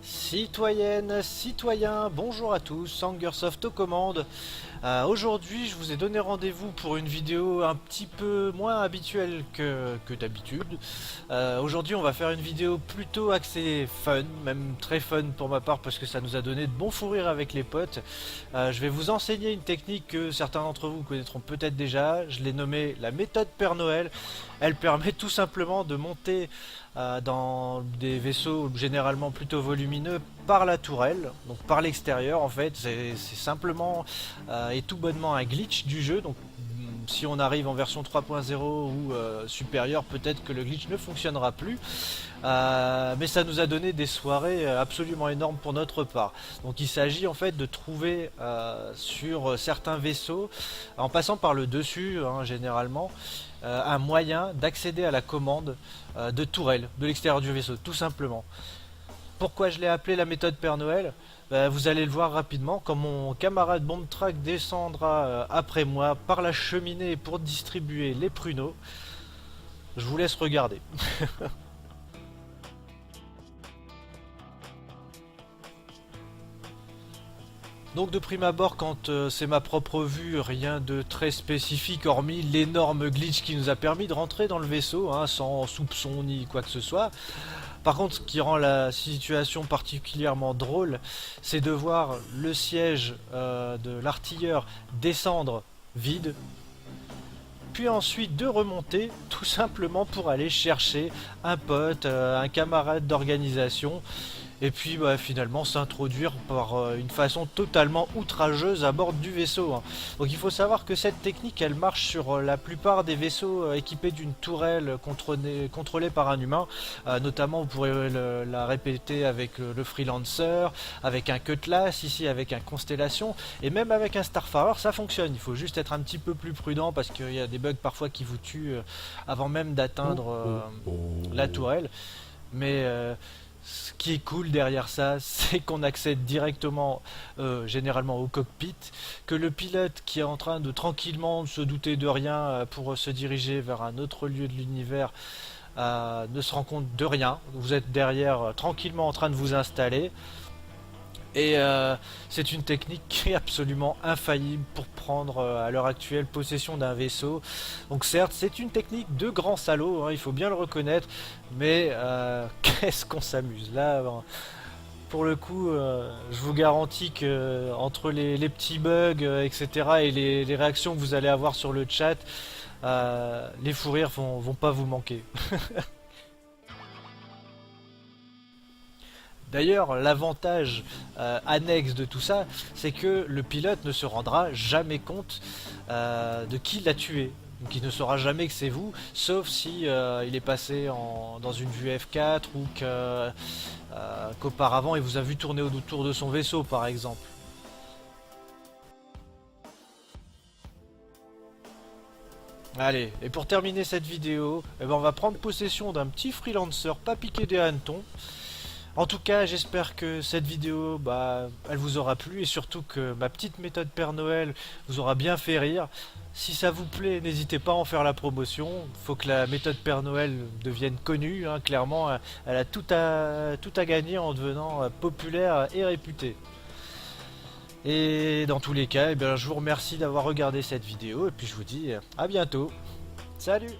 Citoyennes, citoyens, bonjour à tous, Angersoft aux commandes. Aujourd'hui, je vous ai donné rendez-vous pour une vidéo un petit peu moins habituelle que d'habitude. Aujourd'hui, on va faire une vidéo plutôt axée fun, même très fun pour ma part parce que ça nous a donné de bons fous rires avec les potes. Je vais vous enseigner une technique que certains d'entre vous connaîtront peut-être déjà. Je l'ai nommée la méthode Père Noël. Elle permet tout simplement de monter dans des vaisseaux généralement plutôt volumineux par la tourelle, donc par l'extérieur en fait. C'est simplement et tout bonnement un glitch du jeu. Donc si on arrive en version 3.0 ou supérieure, peut-être que le glitch ne fonctionnera plus. Mais ça nous a donné des soirées absolument énormes pour notre part. Donc il s'agit en fait de trouver sur certains vaisseaux, en passant par le dessus généralement, un moyen d'accéder à la commande de tourelle de l'extérieur du vaisseau, tout simplement. Pourquoi je l'ai appelé la méthode Père Noël? Vous allez le voir rapidement, quand mon camarade Bombtrack descendra après moi par la cheminée pour distribuer les pruneaux. Je vous laisse regarder. Donc de prime abord, quand c'est ma propre vue, rien de très spécifique hormis l'énorme glitch qui nous a permis de rentrer dans le vaisseau sans soupçon ni quoi que ce soit. Par contre, ce qui rend la situation particulièrement drôle, c'est de voir le siège de l'artilleur descendre vide, puis ensuite de remonter tout simplement pour aller chercher un pote, un camarade d'organisation, et puis finalement s'introduire par une façon totalement outrageuse à bord du vaisseau. Donc il faut savoir que cette technique elle marche sur la plupart des vaisseaux équipés d'une tourelle contrôlée par un humain. Notamment vous pourrez la répéter avec le Freelancer, avec un Cutlass, ici avec un Constellation, et même avec un Starfarer ça fonctionne. Il faut juste être un petit peu plus prudent parce qu'il y a des bugs parfois qui vous tuent avant même d'atteindre la tourelle. Mais ce qui est cool derrière ça, c'est qu'on accède directement, généralement au cockpit, que le pilote qui est en train de tranquillement se douter de rien pour se diriger vers un autre lieu de l'univers ne se rend compte de rien. Vous êtes derrière tranquillement en train de vous installer. Et c'est une technique qui est absolument infaillible pour prendre à l'heure actuelle possession d'un vaisseau. Donc certes c'est une technique de grand salaud, il faut bien le reconnaître, mais qu'est-ce qu'on s'amuse là. Pour le coup, je vous garantis que entre les petits bugs, etc. et les réactions que vous allez avoir sur le chat, les fous rires vont pas vous manquer. D'ailleurs, l'avantage annexe de tout ça, c'est que le pilote ne se rendra jamais compte de qui l'a tué. Donc il ne saura jamais que c'est vous, sauf si il est passé dans une vue F4 ou qu'auparavant il vous a vu tourner autour de son vaisseau par exemple. Allez, et pour terminer cette vidéo, on va prendre possession d'un petit freelancer pas piqué des hannetons. En tout cas, j'espère que cette vidéo, elle vous aura plu et surtout que ma petite méthode Père Noël vous aura bien fait rire. Si ça vous plaît, n'hésitez pas à en faire la promotion. Il faut que la méthode Père Noël devienne connue. Clairement, elle a tout à gagner en devenant populaire et réputée. Et dans tous les cas, je vous remercie d'avoir regardé cette vidéo et puis je vous dis à bientôt. Salut!